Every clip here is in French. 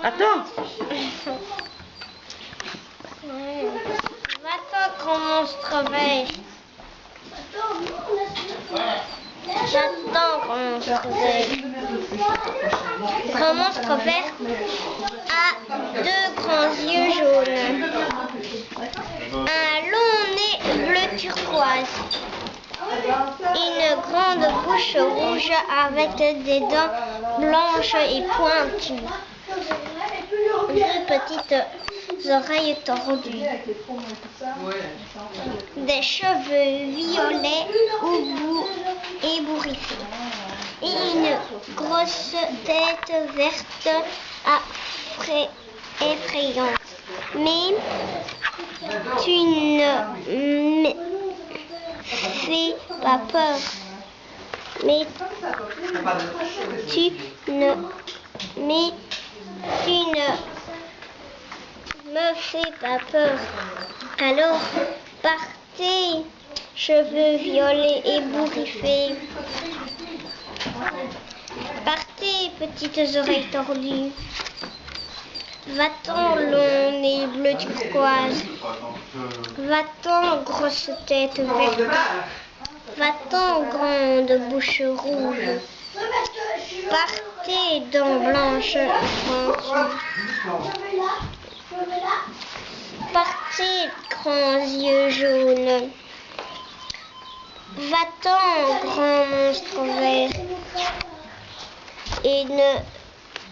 Attends. Va-t'en, grand monstre vert. J'attends, grand monstre vert. Grand monstre vert a deux grands yeux jaunes, un long nez bleu turquoise, une grande bouche rouge avec des dents blanches et pointues, deux petites oreilles tordues, des cheveux violets ébouriffés et une grosse tête verte effrayante. Mais tu ne me fais pas peur. Mais tu ne me fais pas peur. Alors, partez, cheveux violets ébouriffés. Partez, petites oreilles tordues. Va-t'en, long nez bleu turquoise. Va-t'en, grosse tête verte. Va-t'en, grande bouche rouge. Partez, dents blanches pointues. Partez, grands yeux jaunes. Va-t'en, grand monstre vert. Et ne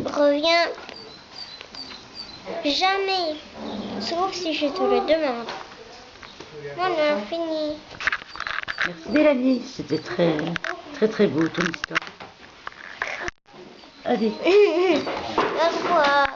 reviens jamais, sauf si je te le demande. Voilà, fini. Merci Mélanie, c'était très beau ton histoire. Allez. Au revoir.